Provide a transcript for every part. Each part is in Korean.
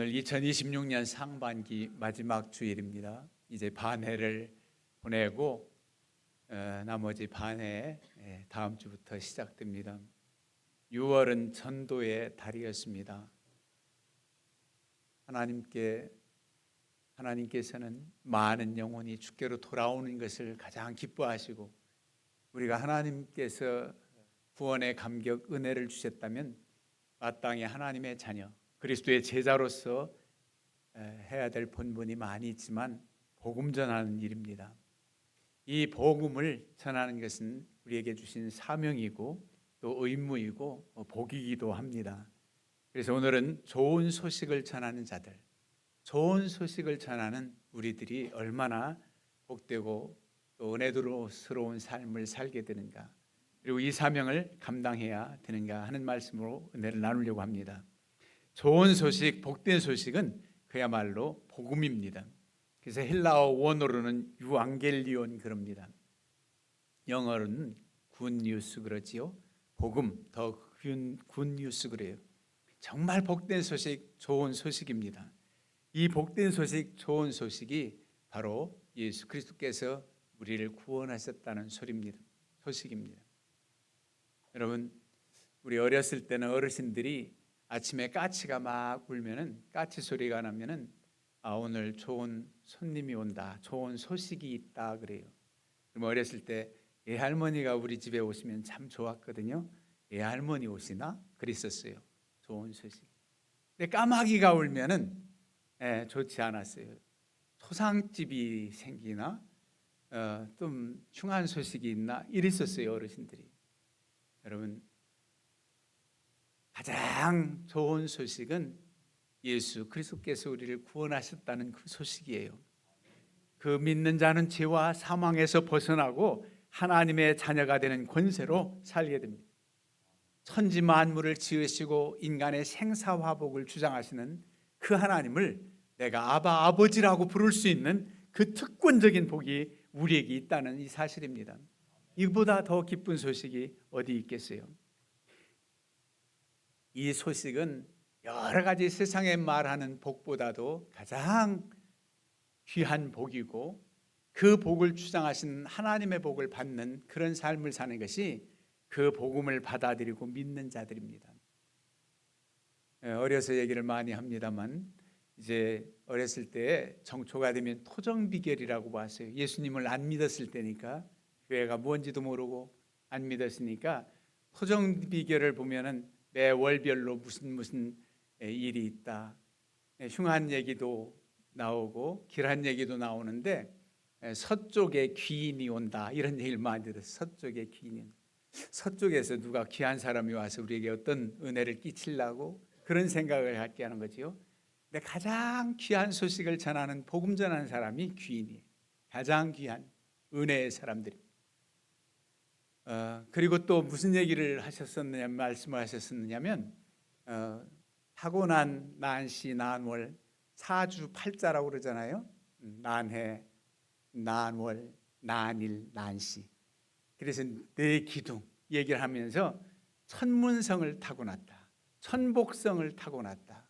오늘 2026년 상반기 마지막 주일입니다. 이제 반해를 보내고 나머지 반해 다음 주부터 시작됩니다. 6월은 전도의 달이었습니다. 하나님께서는 많은 영혼이 주께로 돌아오는 것을 가장 기뻐하시고, 우리가 하나님께서 구원의 감격 은혜를 주셨다면 마땅히 하나님의 자녀 그리스도의 제자로서 해야 될 본분이 많이 있지만 복음 전하는 일입니다. 이 복음을 전하는 것은 우리에게 주신 사명이고 또 의무이고 복이기도 합니다. 그래서 오늘은 좋은 소식을 전하는 자들, 좋은 소식을 전하는 우리들이 얼마나 복되고 또 은혜스러운 삶을 살게 되는가, 그리고 이 사명을 감당해야 되는가 하는 말씀으로 은혜를 나누려고 합니다. 좋은 소식, 복된 소식은 그야말로 복음입니다. 그래서 헬라어 원어로는 유앙겔리온 그럽니다. 영어로는 굿뉴스 그러지요. 복음, 더 굿뉴스 그래요. 정말 복된 소식, 좋은 소식입니다. 이 복된 소식, 좋은 소식이 바로 예수 그리스도께서 우리를 구원하셨다는 소식입니다. 여러분, 우리 어렸을 때는 어르신들이 아침에 까치가 막 울면은, 까치 소리가 나면은 오늘 좋은 손님이 온다, 좋은 소식이 있다 그래요. 그럼 어렸을 때 애할머니가 우리 집에 오시면 참 좋았거든요. 애할머니 오시나? 그랬었어요. 좋은 소식. 근데 까마귀가 울면은 좋지 않았어요. 초상집이 생기나? 좀 흉한 소식이 있나? 이랬었어요, 어르신들이. 여러분, 가장 좋은 소식은 예수 그리스도께서 우리를 구원하셨다는 그 소식이에요. 그 믿는 자는 죄와 사망에서 벗어나고 하나님의 자녀가 되는 권세로 살게 됩니다. 천지 만물을 지으시고 인간의 생사화복을 주장하시는 그 하나님을 내가 아버지라고 부를 수 있는 그 특권적인 복이 우리에게 있다는 이 사실입니다. 이보다 더 기쁜 소식이 어디 있겠어요? 이 소식은 여러 가지 세상에 말하는 복보다도 가장 귀한 복이고, 그 복을 주장하신 하나님의 복을 받는 그런 삶을 사는 것이 그 복음을 받아들이고 믿는 자들입니다. 어려서 얘기를 많이 합니다만, 이제 어렸을 때 정초가 되면 토정비결이라고 봤어요. 예수님을 안 믿었을 때니까, 교회가 뭔지도 모르고 안 믿었으니까 토정비결을 보면은 매 월별로 무슨 일이 있다, 흉한 얘기도 나오고 길한 얘기도 나오는데, 서쪽에 귀인이 온다 이런 얘기를 많이 들었어요. 서쪽에 귀인이, 서쪽에서 누가 귀한 사람이 와서 우리에게 어떤 은혜를 끼치려고 그런 생각을 갖게 하는 거지요. 근데 가장 귀한 소식을 전하는, 복음 전하는 사람이 귀인이에요. 가장 귀한 은혜의 사람들입니다. 그리고 또 무슨 얘기를 말씀을 하셨었느냐면, 타고난 난시 난월 사주 팔자라고 그러잖아요. 난해, 난월, 난일, 난시. 그래서 네 기둥 얘기를 하면서 천문성을 타고났다, 천복성을 타고났다,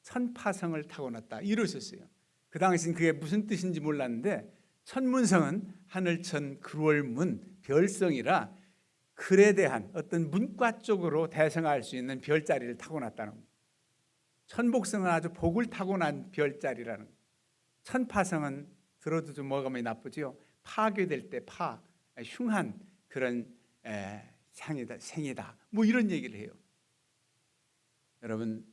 천파성을 타고났다 이러셨어요. 그 당시엔 그게 무슨 뜻인지 몰랐는데, 천문성은 하늘천 그월문 별성이라 글에 대한 어떤 문과 쪽으로 대성할 수 있는 별자리를 타고났다는 겁니다. 천복성은 아주 복을 타고난 별자리라는 거예요. 천파성은 들어도 좀 어감이 나쁘죠. 파괴될 때 흉한 그런 생이다 뭐 이런 얘기를 해요. 여러분,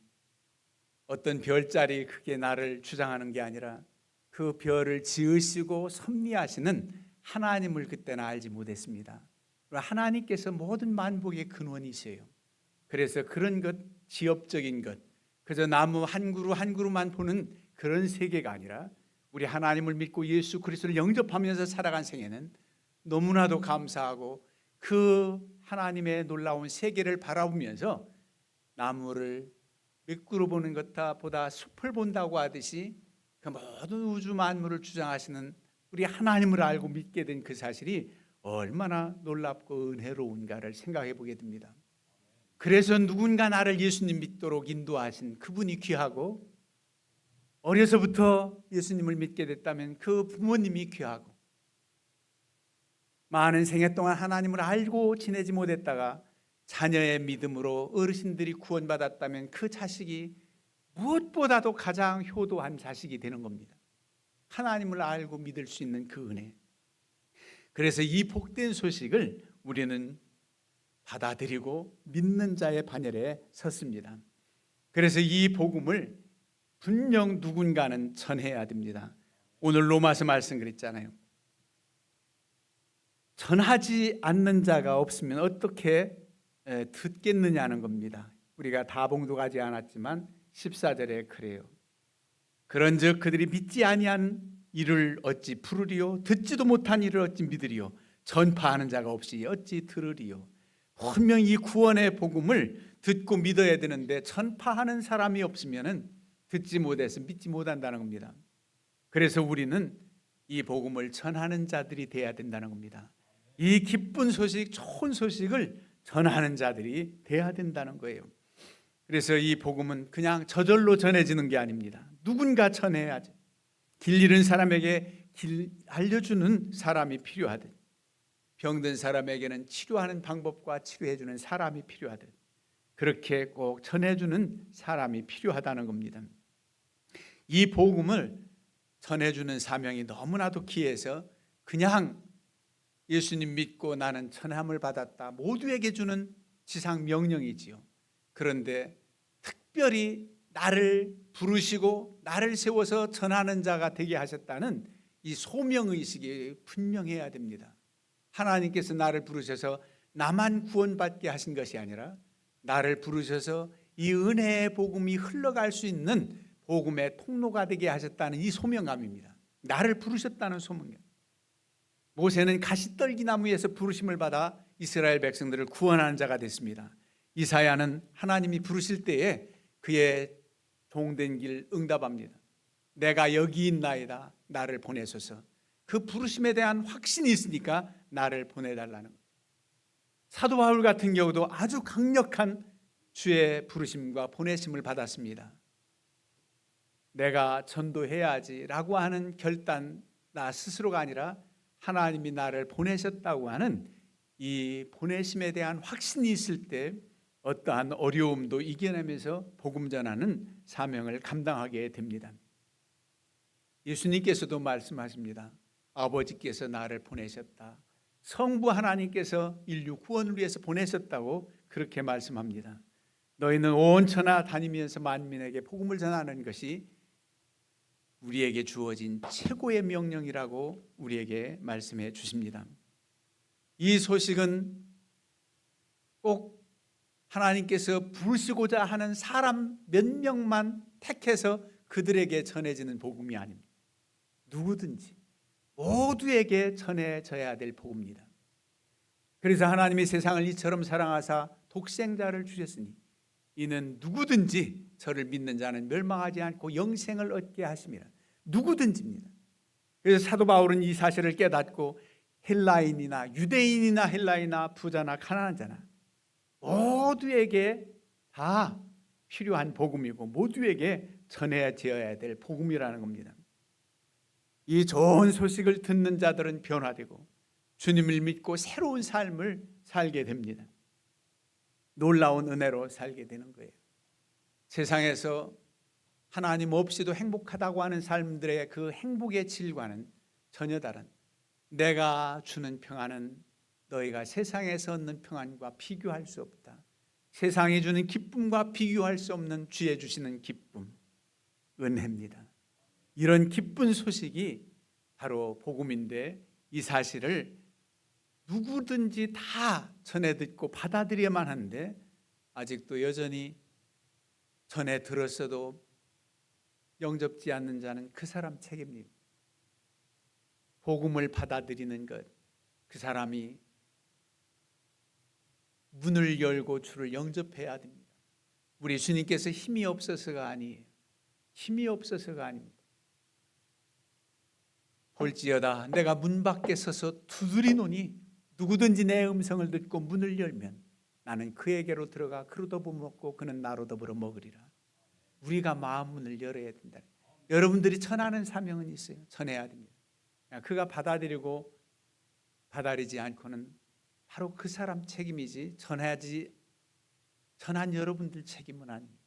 어떤 별자리 그게 나를 주장하는 게 아니라 그 별을 지으시고 섭리하시는 하나님을 그때는 알지 못했습니다. 하나님께서 모든 만복의 근원이세요. 그래서 그런 것, 지엽적인 것, 그저 나무 한 그루 한 그루만 보는 그런 세계가 아니라, 우리 하나님을 믿고 예수 그리스도를 영접하면서 살아간 생애는 너무나도 감사하고, 그 하나님의 놀라운 세계를 바라보면서 나무를 몇 그루 보는 것보다 숲을 본다고 하듯이 그 모든 우주 만물을 주장하시는 우리 하나님을 알고 믿게 된 그 사실이 얼마나 놀랍고 은혜로운가를 생각해 보게 됩니다. 그래서 누군가 나를 예수님 믿도록 인도하신 그분이 귀하고, 어려서부터 예수님을 믿게 됐다면 그 부모님이 귀하고, 많은 생애 동안 하나님을 알고 지내지 못했다가 자녀의 믿음으로 어르신들이 구원받았다면 그 자식이 무엇보다도 가장 효도한 자식이 되는 겁니다. 하나님을 알고 믿을 수 있는 그 은혜. 그래서 이 복된 소식을 우리는 받아들이고 믿는 자의 반열에 섰습니다. 그래서 이 복음을 분명 누군가는 전해야 됩니다. 오늘 로마서 말씀 그랬잖아요. 전하지 않는 자가 없으면 어떻게 듣겠느냐는 겁니다. 우리가 다 봉독하지 않았지만 14절에 그래요. 그런즉 그들이 믿지 아니한 이를 어찌 부르리요? 듣지도 못한 이를 어찌 믿으리요? 전파하는 자가 없이 어찌 들으리요? 분명히 이 구원의 복음을 듣고 믿어야 되는데 전파하는 사람이 없으면 듣지 못해서 믿지 못한다는 겁니다. 그래서 우리는 이 복음을 전하는 자들이 돼야 된다는 겁니다. 이 기쁜 소식, 좋은 소식을 전하는 자들이 돼야 된다는 거예요. 그래서 이 복음은 그냥 저절로 전해지는 게 아닙니다. 누군가 전해야죠. 길 잃은 사람에게 길 알려주는 사람이 필요하듯, 병든 사람에게는 치료하는 방법과 치료해주는 사람이 필요하듯, 그렇게 꼭 전해주는 사람이 필요하다는 겁니다. 이 복음을 전해주는 사명이 너무나도 귀해서 그냥 예수님 믿고 나는 전함을 받았다, 모두에게 주는 지상 명령이지요. 그런데 특별히 나를 부르시고 나를 세워서 전하는 자가 되게 하셨다는 이 소명의식이 분명해야 됩니다. 하나님께서 나를 부르셔서 나만 구원받게 하신 것이 아니라 나를 부르셔서 이 은혜의 복음이 흘러갈 수 있는 복음의 통로가 되게 하셨다는 이 소명감입니다. 나를 부르셨다는 소명감. 모세는 가시떨기나무에서 부르심을 받아 이스라엘 백성들을 구원하는 자가 됐습니다. 이사야는 하나님이 부르실 때에 그의 종된 길 응답합니다. 내가 여기 있나이다, 나를 보내소서. 그 부르심에 대한 확신이 있으니까 나를 보내달라는 거예요. 사도 바울 같은 경우도 아주 강력한 주의 부르심과 보내심을 받았습니다. 내가 전도해야지라고 하는 결단, 나 스스로가 아니라 하나님이 나를 보내셨다고 하는 이 보내심에 대한 확신이 있을 때 어떠한 어려움도 이겨내면서 복음 전하는 사명을 감당하게 됩니다. 예수님께서도 말씀하십니다. 아버지께서 나를 보내셨다. 성부 하나님께서 인류 구원을 위해서 보내셨다고 그렇게 말씀합니다. 너희는 온 천하 다니면서 만민에게 복음을 전하는 것이 우리에게 주어진 최고의 명령이라고 우리에게 말씀해 주십니다. 이 소식은 꼭 하나님께서 부르시고자 하는 사람 몇 명만 택해서 그들에게 전해지는 복음이 아닙니다. 누구든지 모두에게 전해져야 될 복음입니다. 그래서 하나님이 세상을 이처럼 사랑하사 독생자를 주셨으니 이는 누구든지 저를 믿는 자는 멸망하지 않고 영생을 얻게 하심이라. 누구든지입니다. 그래서 사도 바울은 이 사실을 깨닫고 헬라인이나 유대인이나 헬라인이나 부자나 가난한 자나 모두에게 다 필요한 복음이고 모두에게 전해져야 될 복음이라는 겁니다. 이 좋은 소식을 듣는 자들은 변화되고 주님을 믿고 새로운 삶을 살게 됩니다. 놀라운 은혜로 살게 되는 거예요. 세상에서 하나님 없이도 행복하다고 하는 사람들의 그 행복의 질과는 전혀 다른, 내가 주는 평안은 너희가 세상에서 얻는 평안과 비교할 수 없다. 세상이 주는 기쁨과 비교할 수 없는 주의 주시는 기쁨, 은혜입니다. 이런 기쁜 소식이 바로 복음인데 이 사실을 누구든지 다 전해 듣고 받아들여야만 하는데 아직도 여전히 전해 들었어도 영접지 않는 자는 그 사람 책임입니다. 복음을 받아들이는 것, 그 사람이 문을 열고 주를 영접해야 됩니다. 우리 주님께서 힘이 없어서가 아니에요. 힘이 없어서가 아닙니다. 볼지어다 내가 문 밖에 서서 두드리노니 누구든지 내 음성을 듣고 문을 열면 나는 그에게로 들어가 그로 더불어 먹고 그는 나로 더불어 먹으리라. 우리가 마음 문을 열어야 된다. 여러분들이 전하는 사명은 있어요. 전해야 됩니다. 그가 받아들이고 받아들이지 않고는 바로 그 사람 책임이지 전한 여러분들 책임은 아닙니다.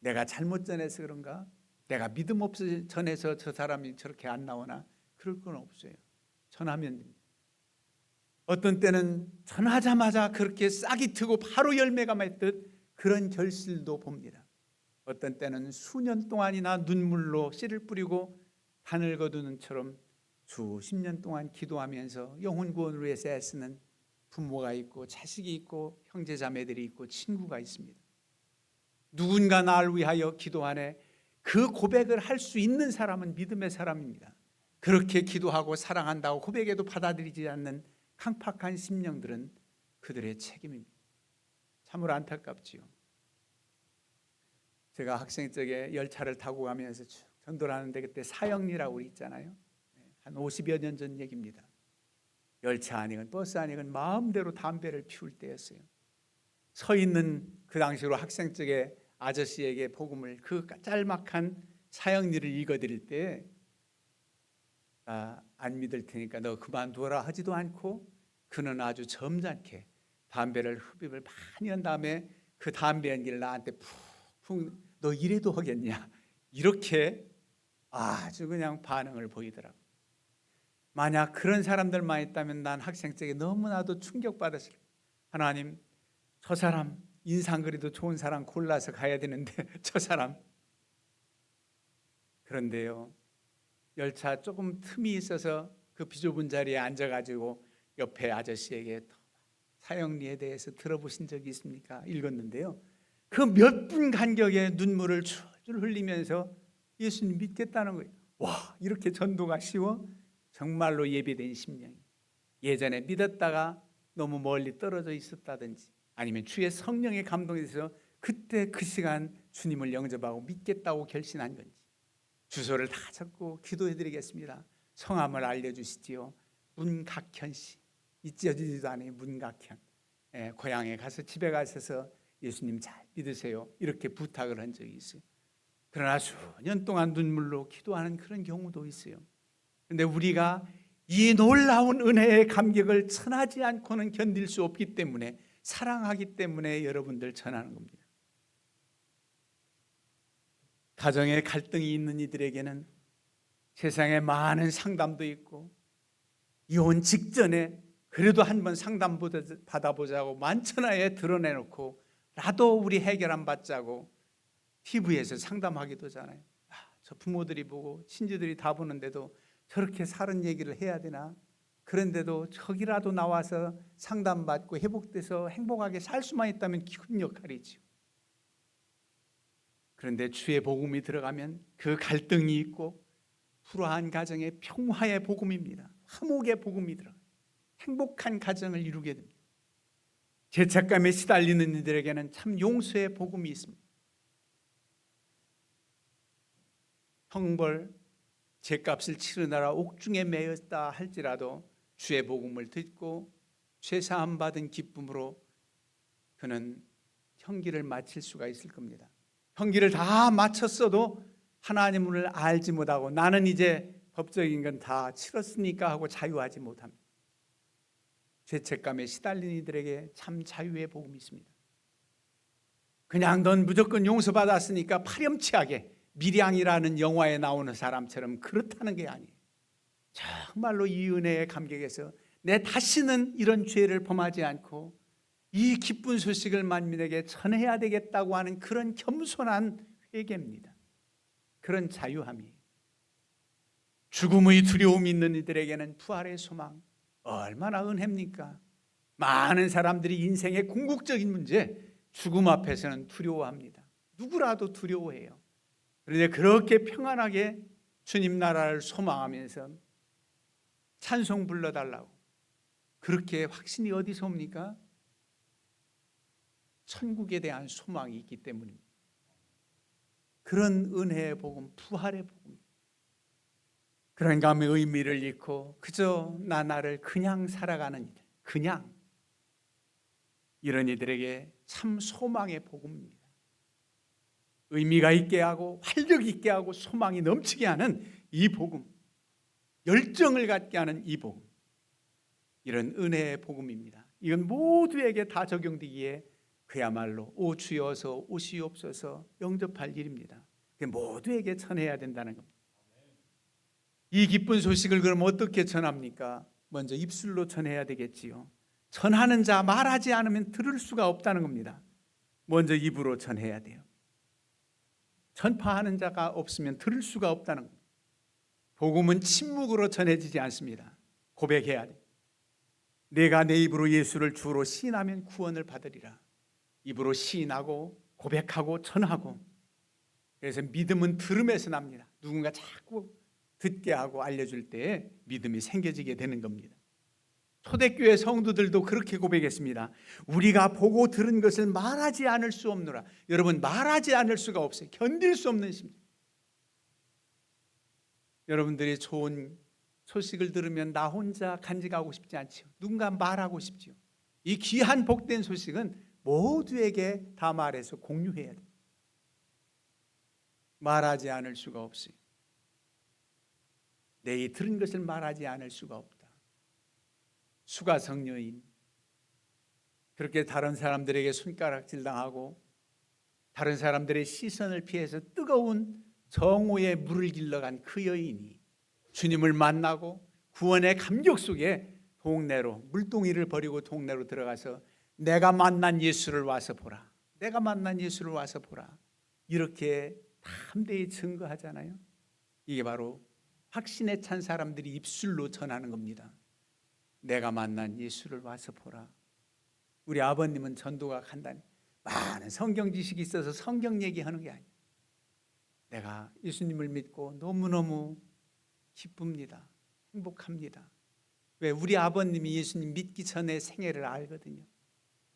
내가 잘못 전해서 그런가? 내가 믿음 없이 전해서 저 사람이 저렇게 안 나오나? 그럴 건 없어요. 전하면 됩니다. 어떤 때는 전하자마자 그렇게 싹이 트고 바로 열매가 맺듯 그런 결실도 봅니다. 어떤 때는 수년 동안이나 눈물로 씨를 뿌리고 단을 거두는 처럼 수십 년 동안 기도하면서 영혼 구원을 위해서 애쓰는 부모가 있고 자식이 있고 형제 자매들이 있고 친구가 있습니다. 누군가 나를 위하여 기도하네. 그 고백을 할 수 있는 사람은 믿음의 사람입니다. 그렇게 기도하고 사랑한다고 고백에도 받아들이지 않는 강팍한 심령들은 그들의 책임입니다. 참으로 안타깝지요. 제가 학생 적에 열차를 타고 가면서 쭉 전도를 하는데 그때 사형리라고 있잖아요. 한 50여 년 전 얘기입니다. 열차 아니건 버스 아니건 마음대로 담배를 피울 때였어요. 서 있는 그 당시로 학생 적에 아저씨에게 복음을 그 짤막한 사형리를 읽어드릴 때 안 믿을 테니까 너 그만두어라 하지도 않고 그는 아주 점잖게 담배를 흡입을 많이 한 다음에 그 담배 연기를 나한테 푹 너 이래도 하겠냐 이렇게 아주 그냥 반응을 보이더라고요. 만약 그런 사람들만 있다면 난 학생적에 너무나도 충격받았을 거예요. 하나님, 저 사람 인상 그리도 좋은 사람 골라서 가야 되는데 저 사람. 그런데요, 열차 조금 틈이 있어서 그 비좁은 자리에 앉아가지고 옆에 아저씨에게 사형리에 대해서 들어보신 적이 있습니까? 읽었는데요, 그 몇 분 간격에 눈물을 줄줄 흘리면서 예수님 믿겠다는 거예요. 와, 이렇게 전도가 쉬워? 정말로 예배된 심령이 예전에 믿었다가 너무 멀리 떨어져 있었다든지 아니면 주의 성령의 감동에서 그때 그 시간 주님을 영접하고 믿겠다고 결심한 건지 주소를 다 적고 기도해드리겠습니다. 성함을 알려주시지요. 문각현 씨, 잊혀지지도 않아요. 문각현. 고향에 가서 집에 가셔서 예수님 잘 믿으세요 이렇게 부탁을 한 적이 있어요. 그러나 수년 동안 눈물로 기도하는 그런 경우도 있어요. 그런데 우리가 이 놀라운 은혜의 감격을 천하지 않고는 견딜 수 없기 때문에 사랑하기 때문에 여러분들 전하는 겁니다. 가정에 갈등이 있는 이들에게는 세상에 많은 상담도 있고 이혼 직전에 그래도 한번 상담 받아보자고 만천하에 드러내놓고 나도 우리 해결 안 받자고 TV에서 상담하기도 하잖아요. 저 부모들이 보고 친지들이 다 보는데도 저렇게 사는 얘기를 해야 되나? 그런데도 저기라도 나와서 상담받고 회복돼서 행복하게 살 수만 있다면 큰 역할이죠. 그런데 주의 복음이 들어가면 그 갈등이 있고 불화한 가정의 평화의 복음입니다. 화목의 복음이 들어가요. 행복한 가정을 이루게 됩니다. 죄책감에 시달리는 이들에게는 참 용서의 복음이 있습니다. 형벌, 죄값을 치르느라 옥중에 매였다 할지라도 주의 복음을 듣고 죄사함 받은 기쁨으로 그는 형기를 마칠 수가 있을 겁니다. 형기를 다 마쳤어도 하나님을 알지 못하고 나는 이제 법적인 건 다 치렀으니까 하고 자유하지 못합니다. 죄책감에 시달린 이들에게 참 자유의 복음이 있습니다. 그냥 넌 무조건 용서받았으니까 파렴치하게 밀양이라는 영화에 나오는 사람처럼 그렇다는 게 아니에요. 정말로 이 은혜의 감격에서 내 다시는 이런 죄를 범하지 않고 이 기쁜 소식을 만민에게 전해야 되겠다고 하는 그런 겸손한 회개입니다. 그런 자유함이에요. 죽음의 두려움이 있는 이들에게는 부활의 소망, 얼마나 은혜입니까? 많은 사람들이 인생의 궁극적인 문제, 죽음 앞에서는 두려워합니다. 누구라도 두려워해요. 그런데 그렇게 평안하게 주님 나라를 소망하면서 찬송 불러달라고 그렇게 확신이 어디서 옵니까? 천국에 대한 소망이 있기 때문입니다. 그런 은혜의 복음, 부활의 복음, 그런 감의 의미를 잃고 그저 나를 그냥 살아가는 이들, 그냥 이런 이들에게 참 소망의 복음입니다. 의미가 있게 하고 활력 있게 하고 소망이 넘치게 하는 이 복음, 열정을 갖게 하는 이 복음, 이런 은혜의 복음입니다. 이건 모두에게 다 적용되기에 그야말로 오 주여서 오시옵소서 영접할 일입니다. 모두에게 전해야 된다는 겁니다. 이 기쁜 소식을 그럼 어떻게 전합니까? 먼저 입술로 전해야 되겠지요. 전하는 자 말하지 않으면 들을 수가 없다는 겁니다. 먼저 입으로 전해야 돼요. 전파하는 자가 없으면 들을 수가 없다는 겁니다. 복음은 침묵으로 전해지지 않습니다. 고백해야 돼. 내가 내 입으로 예수를 주로 시인하면 구원을 받으리라. 입으로 시인하고 고백하고 전하고. 그래서 믿음은 들음에서 납니다. 누군가 자꾸 듣게 하고 알려줄 때 믿음이 생겨지게 되는 겁니다. 초대교회 성도들도 그렇게 고백했습니다. 우리가 보고 들은 것을 말하지 않을 수 없노라. 여러분, 말하지 않을 수가 없어요. 견딜 수 없는 심정. 여러분들이 좋은 소식을 들으면 나 혼자 간직하고 싶지 않지요. 누군가 말하고 싶지요. 이 귀한 복된 소식은 모두에게 다 말해서 공유해야 돼요. 말하지 않을 수가 없어요. 내 들은 것을 말하지 않을 수가 없다. 수가성녀인, 그렇게 다른 사람들에게 손가락질 당하고 다른 사람들의 시선을 피해서 뜨거운 정오의 물을 길러간 그 여인이 주님을 만나고 구원의 감격 속에 동네로, 물동이를 버리고 동네로 들어가서 내가 만난 예수를 와서 보라, 내가 만난 예수를 와서 보라, 이렇게 담대히 증거하잖아요. 이게 바로 확신에 찬 사람들이 입술로 전하는 겁니다. 내가 만난 예수를 와서 보라. 우리 아버님은 전도가 간단히 많은 성경 지식이 있어서 성경 얘기하는 게 아니에요. 내가 예수님을 믿고 너무너무 기쁩니다. 행복합니다. 왜? 우리 아버님이 예수님 믿기 전에 생애를 알거든요.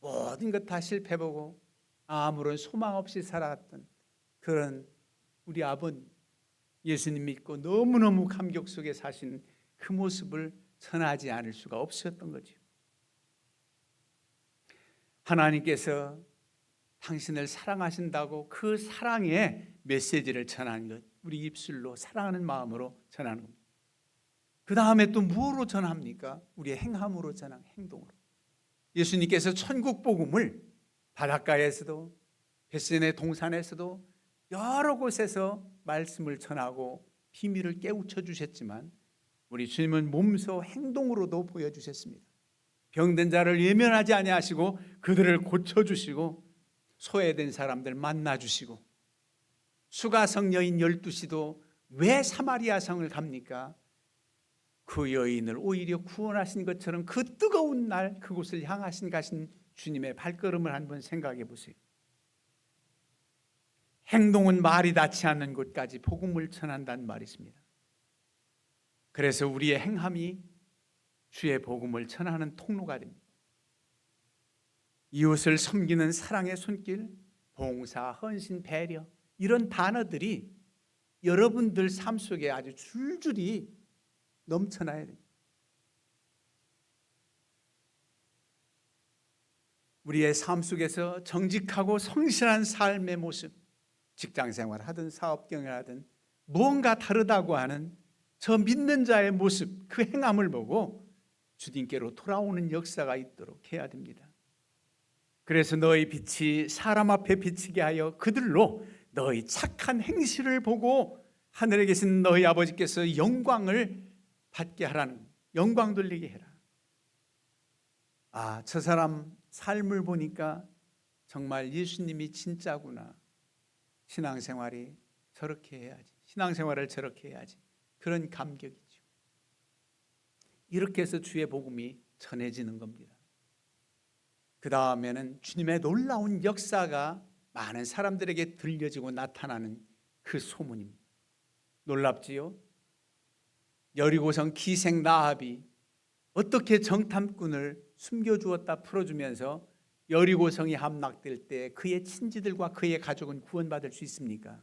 모든 것 다 실패보고 아무런 소망 없이 살아왔던 그런 우리 아버님, 예수님 믿고 너무너무 감격 속에 사신 그 모습을 전하지 않을 수가 없었던 거죠. 하나님께서 당신을 사랑하신다고 그 사랑의 메시지를 전하는 것, 우리 입술로 사랑하는 마음으로 전하는 겁니다. 그 다음에 또 무엇으로 전합니까? 우리의 행함으로 전하는, 행동으로. 예수님께서 천국 복음을 바닷가에서도 벳세네 동산에서도 여러 곳에서 말씀을 전하고 비밀을 깨우쳐 주셨지만 우리 주님은 몸소 행동으로도 보여주셨습니다. 병든 자를 예면하지 아니하시고 그들을 고쳐주시고 소외된 사람들 만나주시고, 수가성 여인 12시도 왜 사마리아 성을 갑니까? 그 여인을 오히려 구원하신 것처럼 그 뜨거운 날 그곳을 향하신 가신 주님의 발걸음을 한번 생각해 보세요. 행동은 말이 닿지 않는 곳까지 복음을 전한다는 말이 있습니다. 그래서 우리의 행함이 주의 복음을 전하는 통로가 됩니다. 이웃을 섬기는 사랑의 손길, 봉사, 헌신, 배려, 이런 단어들이 여러분들 삶 속에 아주 줄줄이 넘쳐나야 됩니다. 우리의 삶 속에서 정직하고 성실한 삶의 모습, 직장생활 하든 사업경을 하든 무언가 다르다고 하는 저 믿는 자의 모습, 그 행함을 보고 주님께로 돌아오는 역사가 있도록 해야 됩니다. 그래서 너희 빛이 사람 앞에 비치게 하여 그들로 너희 착한 행실을 보고 하늘에 계신 너희 아버지께서 영광을 받게 하라는, 영광 돌리게 해라. 아, 저 사람 삶을 보니까 정말 예수님이 진짜구나. 신앙생활이 저렇게 해야지, 신앙생활을 저렇게 해야지, 그런 감격이죠. 이렇게 해서 주의 복음이 전해지는 겁니다. 그 다음에는 주님의 놀라운 역사가 많은 사람들에게 들려지고 나타나는 그 소문입니다. 놀랍지요? 여리고성 기생 라합이 어떻게 정탐꾼을 숨겨주었다 풀어주면서 여리고성이 함락될 때 그의 친지들과 그의 가족은 구원받을 수 있습니까?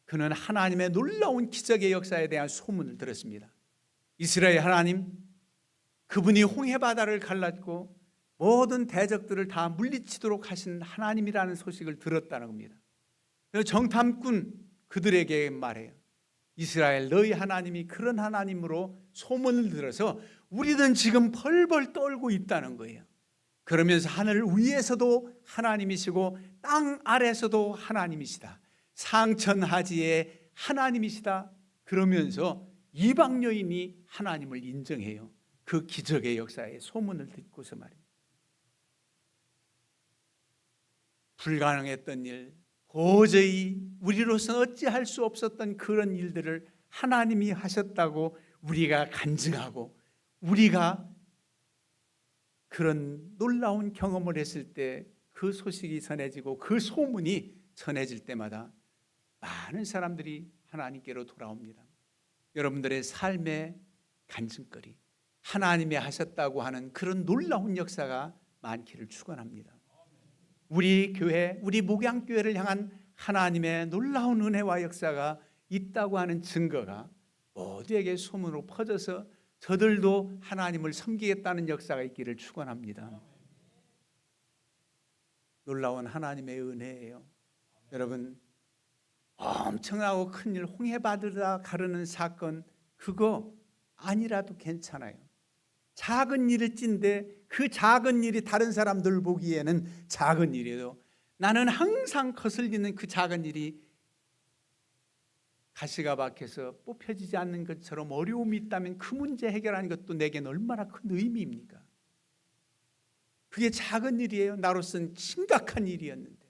그는 하나님의 놀라운 기적의 역사에 대한 소문을 들었습니다. 이스라엘 하나님, 그분이 홍해바다를 갈랐고 모든 대적들을 다 물리치도록 하신 하나님이라는 소식을 들었다는 겁니다. 정탐꾼 그들에게 말해요. 이스라엘 너희 하나님이 그런 하나님으로 소문을 들어서 우리는 지금 벌벌 떨고 있다는 거예요. 그러면서 하늘 위에서도 하나님이시고 땅 아래에서도 하나님이시다. 상천하지의 하나님이시다. 그러면서 이방 여인이 하나님을 인정해요. 그 기적의 역사의 소문을 듣고서 말입니다. 불가능했던 일, 도저히 우리로서는 어찌할 수 없었던 그런 일들을 하나님이 하셨다고 우리가 간증하고 우리가 그런 놀라운 경험을 했을 때 그 소식이 전해지고 그 소문이 전해질 때마다 많은 사람들이 하나님께로 돌아옵니다. 여러분들의 삶의 간증거리, 하나님이 하셨다고 하는 그런 놀라운 역사가 많기를 축원합니다. 우리 교회, 우리 목양교회를 향한 하나님의 놀라운 은혜와 역사가 있다고 하는 증거가 모두에게 소문으로 퍼져서 저들도 하나님을 섬기겠다는 역사가 있기를 축원합니다. 놀라운 하나님의 은혜예요. 여러분, 엄청나고 큰일, 홍해 바다를 가르는 사건, 그거 아니라도 괜찮아요. 작은 일일진데 그 작은 일이 다른 사람들 보기에는 작은 일이에요. 나는 항상 거슬리는 그 작은 일이 가시가 박혀서 뽑혀지지 않는 것처럼 어려움이 있다면 그 문제 해결하는 것도 내겐 얼마나 큰 의미입니까? 그게 작은 일이에요. 나로서는 심각한 일이었는데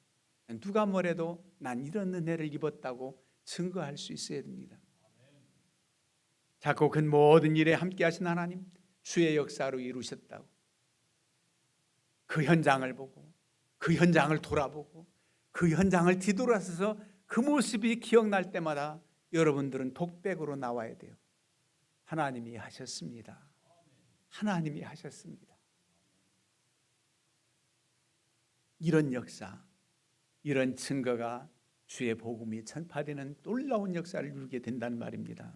누가 뭐래도 난 이런 은혜를 입었다고 증거할 수 있어야 됩니다. 자꾸 그 모든 일에 함께 하신 하나님, 주의 역사로 이루셨다고 그 현장을 보고 그 현장을 돌아보고 그 현장을 뒤돌아서서 그 모습이 기억날 때마다 여러분들은 독백으로 나와야 돼요. 하나님이 하셨습니다. 하나님이 하셨습니다. 이런 역사, 이런 증거가 주의 복음이 전파되는 놀라운 역사를 이루게 된다는 말입니다.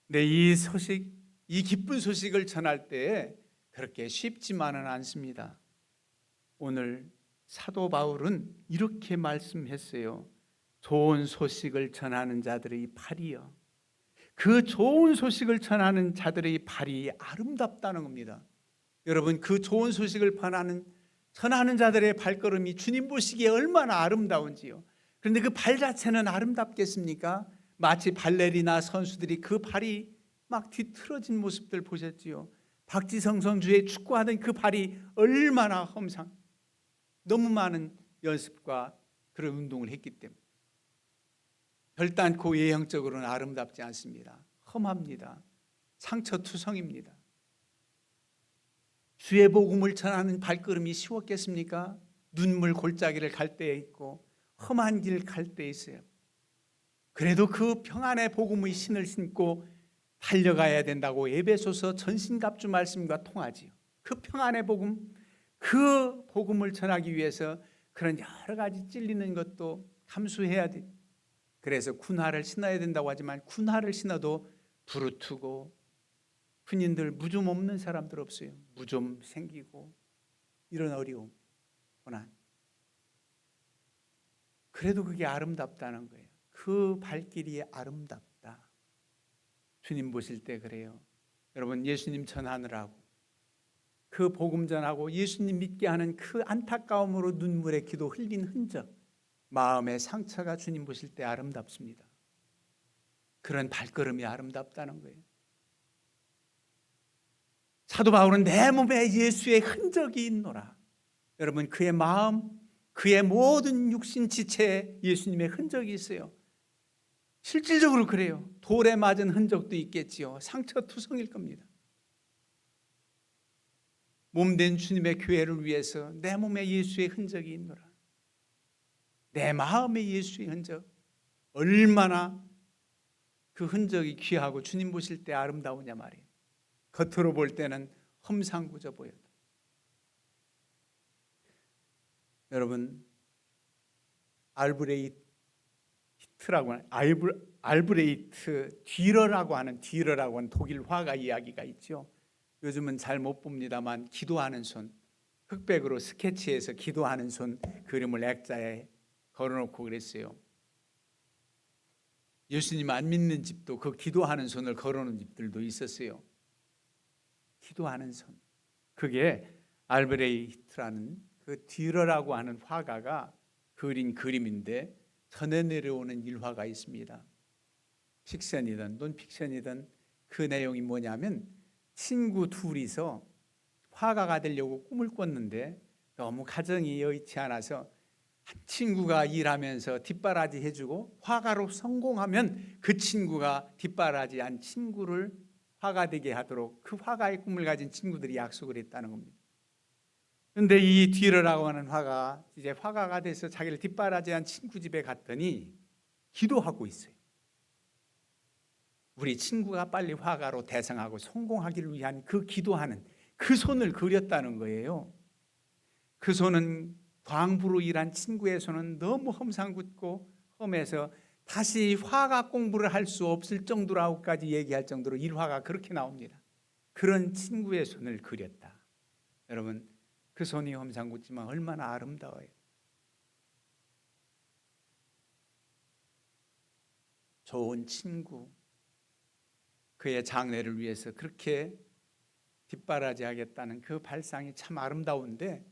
네, 이 소식, 이 기쁜 소식을 전할 때 그렇게 쉽지만은 않습니다. 오늘 사도 바울은 이렇게 말씀했어요. 좋은 소식을 전하는 자들의 발이요. 그 좋은 소식을 전하는 자들의 발이 아름답다는 겁니다. 여러분, 그 좋은 소식을 전하는 자들의 발걸음이 주님 보시기에 얼마나 아름다운지요. 그런데 그 발 자체는 아름답겠습니까? 마치 발레리나 선수들이 그 발이 막 뒤틀어진 모습들 보셨지요. 박지성 선수의 축구하던 그 발이 얼마나 너무 많은 연습과 그런 운동을 했기 때문에 결단코 외형적으로는 아름답지 않습니다. 험합니다. 상처투성입니다. 주의 복음을 전하는 발걸음이 쉬웠겠습니까? 눈물 골짜기를 갈 때에 있고 험한 길 갈 때에 있어요. 그래도 그 평안의 복음의 신을 신고 달려가야 된다고 에베소서 전신갑주 말씀과 통하지요. 그 평안의 복음, 그 복음을 전하기 위해서 그런 여러 가지 찔리는 것도 감수해야 돼. 그래서 군화를 신어야 된다고 하지만 군화를 신어도 부르트고 군인들 무좀 없는 사람들 없어요. 무좀 생기고 이런 어려움, 고난. 그래도 그게 아름답다는 거예요. 그 발길이 아름답다. 주님 보실 때 그래요. 여러분, 예수님 전하느라고 그 복음 전하고 예수님 믿게 하는 그 안타까움으로 눈물의 기도 흘린 흔적, 마음의 상처가 주님 보실 때 아름답습니다. 그런 발걸음이 아름답다는 거예요. 사도 바울은 내 몸에 예수의 흔적이 있노라. 여러분, 그의 마음, 그의 모든 육신 지체에 예수님의 흔적이 있어요. 실질적으로 그래요. 돌에 맞은 흔적도 있겠지요. 상처투성일 겁니다. 몸된 주님의 교회를 위해서 내 몸에 예수의 흔적이 있노라. 내 마음에 예수의 흔적, 얼마나 그 흔적이 귀하고 주님 보실 때 아름다우냐 말이에요. 겉으로 볼 때는 험상궂어 보여도. 여러분, 알브레이트 듀러라고 하는 독일 화가 이야기가 있죠. 요즘은 잘 못 봅니다만 기도하는 손, 흑백으로 스케치해서 기도하는 손 그림을 액자에 걸어놓고 그랬어요. 예수님 안 믿는 집도 그 기도하는 손을 걸어놓은 집들도 있었어요. 기도하는 손. 그게 알브레히트라는 그 듀러라고 하는 화가가 그린 그림인데 전해 내려오는 일화가 있습니다. 픽션이든 논픽션이든 그 내용이 뭐냐면 친구 둘이서 화가가 되려고 꿈을 꿨는데 너무 가정이 여의치 않아서 한 친구가 일하면서 뒷바라지 해주고 화가로 성공하면 그 친구가 뒷바라지한 친구를 화가 되게 하도록 그 화가의 꿈을 가진 친구들이 약속을 했다는 겁니다. 그런데 이 듀러라고 하는 화가 이제 화가가 돼서 자기를 뒷바라지한 친구 집에 갔더니 기도하고 있어요. 우리 친구가 빨리 화가로 대성하고 성공하기를 위한 그 기도하는 그 손을 그렸다는 거예요. 그 손은 광부로 일한 친구의 손은 너무 험상궂고 험해서 다시 화가 공부를 할 수 없을 정도라고까지 얘기할 정도로 일화가 그렇게 나옵니다. 그런 친구의 손을 그렸다. 여러분, 그 손이 험상궂지만 얼마나 아름다워요. 좋은 친구, 그의 장래를 위해서 그렇게 뒷바라지 하겠다는 그 발상이 참 아름다운데,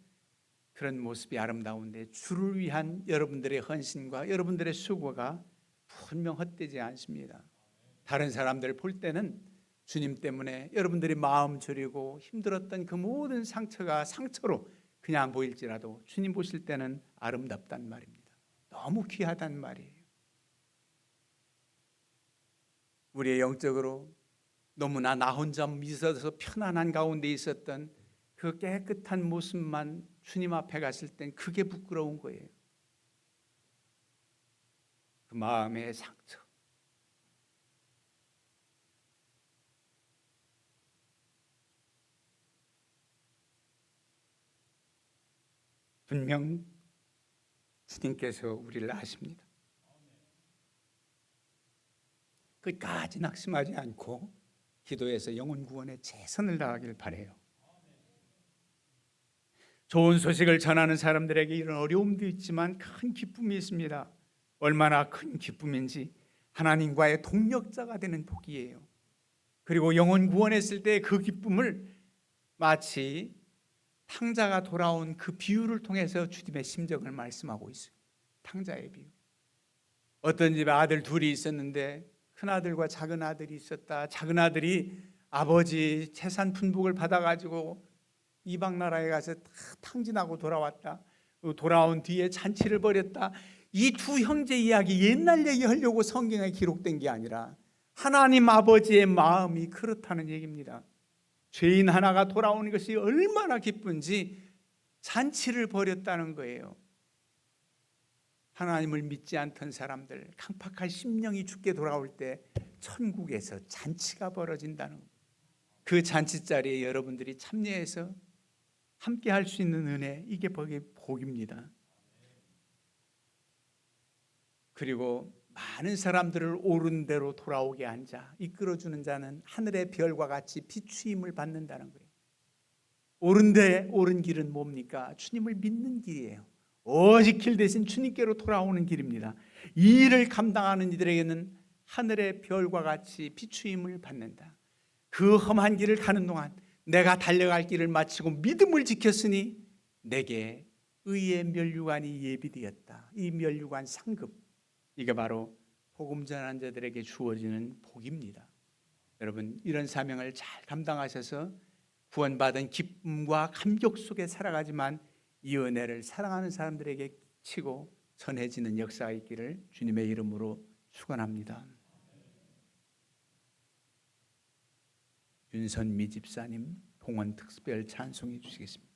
그런 모습이 아름다운데 주를 위한 여러분들의 헌신과 여러분들의 수고가 분명 헛되지 않습니다. 다른 사람들 볼 때는 주님 때문에 여러분들이 마음 저리고 힘들었던 그 모든 상처가 상처로 그냥 보일지라도 주님 보실 때는 아름답단 말입니다. 너무 귀하단 말이에요. 우리의 영적으로 너무나 나 혼자 미쳐서 편안한 가운데 있었던 그 깨끗한 모습만 주님 앞에 갔을 땐 그게 부끄러운 거예요. 그 마음의 상처. 분명 주님께서 우리를 아십니다. 끝까지 낙심하지 않고 기도해서 영혼 구원에 최선을 다하길 바라요. 좋은 소식을 전하는 사람들에게 이런 어려움도 있지만 큰 기쁨이 있습니다. 얼마나 큰 기쁨인지 하나님과의 동력자가 되는 복이에요. 그리고 영혼 구원했을 때 그 기쁨을 마치 탕자가 돌아온 그 비유를 통해서 주님의 심정을 말씀하고 있어요. 탕자의 비유. 어떤 집에 아들 둘이 있었는데 큰아들과 작은아들이 있었다. 작은아들이 아버지 재산 분복을 받아가지고 이방 나라에 가서 다 탕진하고 돌아왔다. 돌아온 뒤에 잔치를 벌였다. 이 두 형제 이야기 옛날 얘기하려고 성경에 기록된 게 아니라 하나님 아버지의 마음이 그렇다는 얘기입니다. 죄인 하나가 돌아오는 것이 얼마나 기쁜지 잔치를 벌였다는 거예요. 하나님을 믿지 않던 사람들, 강팍한 심령이 죽게 돌아올 때 천국에서 잔치가 벌어진다는 거예요. 그 잔치 자리에 여러분들이 참여해서 함께 할 수 있는 은혜, 이게 복입니다. 그리고 많은 사람들을 옳은 대로 돌아오게 한 자, 이끌어주는 자는 하늘의 별과 같이 비추임을 받는다는 거예요. 옳은 길은 뭡니까? 주님을 믿는 길이에요. 오직 길 대신 주님께로 돌아오는 길입니다. 이 일을 감당하는 이들에게는 하늘의 별과 같이 비추임을 받는다. 그 험한 길을 가는 동안 내가 달려갈 길을 마치고 믿음을 지켰으니 내게 의의 면류관이 예비되었다. 이 면류관 상급, 이게 바로 복음 전한 자들에게 주어지는 복입니다. 여러분, 이런 사명을 잘 감당하셔서 구원받은 기쁨과 감격 속에 살아가지만 이 은혜를 사랑하는 사람들에게 치고 전해지는 역사가 있기를 주님의 이름으로 축원합니다. 윤선미 집사님 봉헌 특별 찬송해 주시겠습니다.